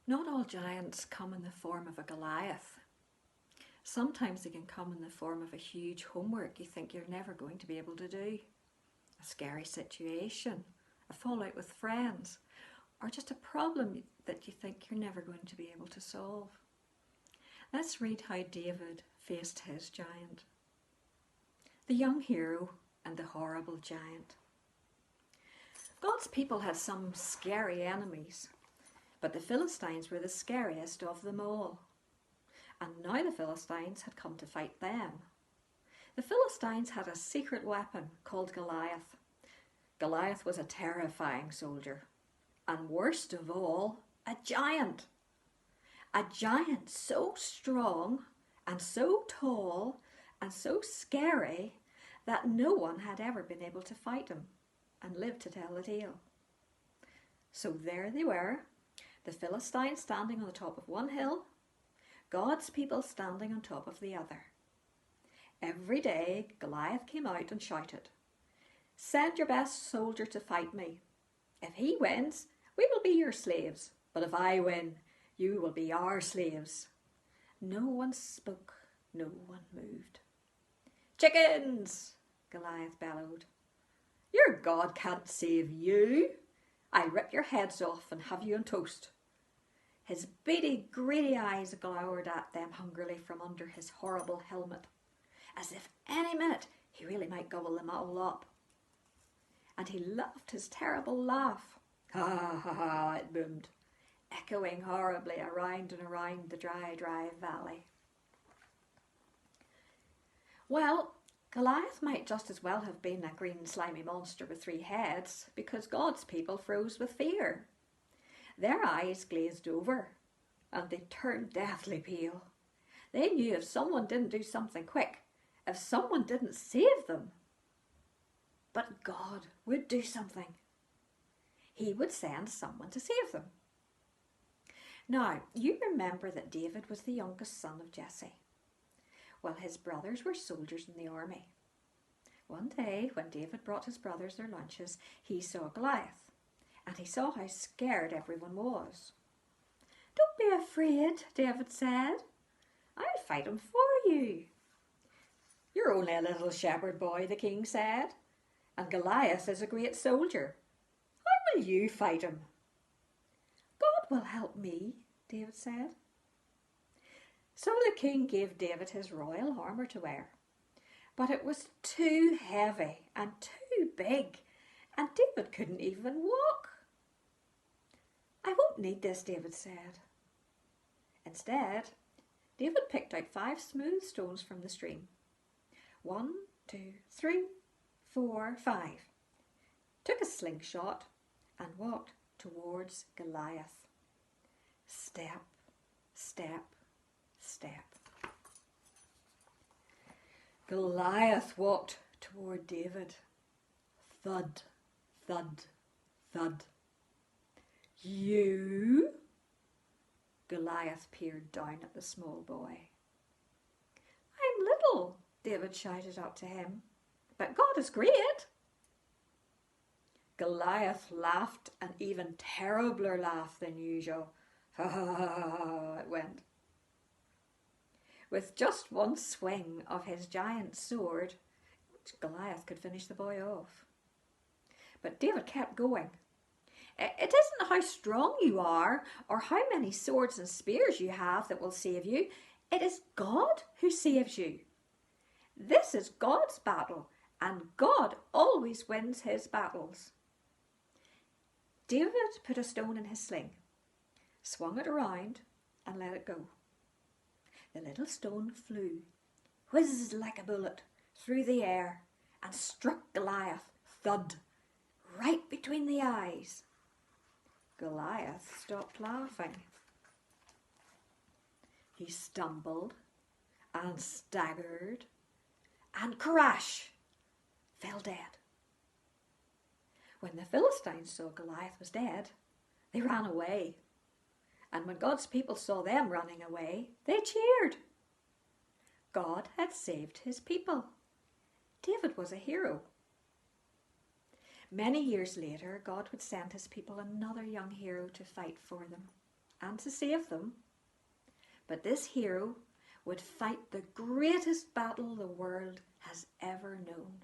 Not all giants come in the form of a Goliath. Sometimes they can come in the form of a huge homework you think you're never going to be able to do, a scary situation, a fallout with friends, or just a problem that you think you're never going to be able to solve. Let's read how David faced his giant. The young hero and the horrible giant. God's people had some scary enemies, but the Philistines were the scariest of them all. And now the Philistines had come to fight them. The Philistines had a secret weapon called Goliath. Goliath was a terrifying soldier, and worst of all, a giant. A giant so strong and so tall and so scary that no one had ever been able to fight him and live to tell the tale. So there they were, the Philistines standing on the top of one hill, God's people standing on top of the other. Every day Goliath came out and shouted, "Send your best soldier to fight me. If he wins, we will be your slaves, but if I win, you will be our slaves." No one spoke, no one moved. "Chickens!" Goliath bellowed. "Your God can't save you. I rip your heads off and have you on toast." His beady, greedy eyes glowered at them hungrily from under his horrible helmet, as if any minute he really might gobble them all up. And he laughed his terrible laugh. Ha ha ha, it boomed, echoing horribly around and around the dry valley. Well, Goliath might just as well have been a green slimy monster with 3 heads, because God's people froze with fear. Their eyes glazed over, and they turned deathly pale. They knew if someone didn't do something quick, if someone didn't save them, but God would do something. He would send someone to save them. Now, you remember that David was the youngest son of Jesse. Well, his brothers were soldiers in the army. One day, when David brought his brothers their lunches, he saw Goliath, and he saw how scared everyone was. "Don't be afraid," David said. "I'll fight him for you." "You're only a little shepherd boy," the king said, "and Goliath is a great soldier. How will you fight him?" "God will help me," David said. So the king gave David his royal armour to wear, but it was too heavy and too big, and David couldn't even walk. "I won't need this," David said. Instead, David picked out 5 smooth stones from the stream. 1, 2, 3, 4, 5. Took a slingshot and walked towards Goliath. Step, step, step. Goliath walked toward David. Thud, thud, thud. "You?" Goliath peered down at the small boy. "I'm little," David shouted up to him, "but God is great." Goliath laughed an even terribler laugh than usual. Ha ha ha ha, it went. With just one swing of his giant sword, Goliath could finish the boy off. But David kept going. "It isn't how strong you are or how many swords and spears you have that will save you. It is God who saves you. This is God's battle, and God always wins his battles." David put a stone in his sling, swung it around and let it go. The little stone flew, whizzed like a bullet, through the air and struck Goliath, thud, right between the eyes. Goliath stopped laughing. He stumbled and staggered and crash, fell dead. When the Philistines saw Goliath was dead, they ran away. And when God's people saw them running away, they cheered. God had saved his people. David was a hero. Many years later, God would send his people another young hero to fight for them, and to save them. But this hero would fight the greatest battle the world has ever known.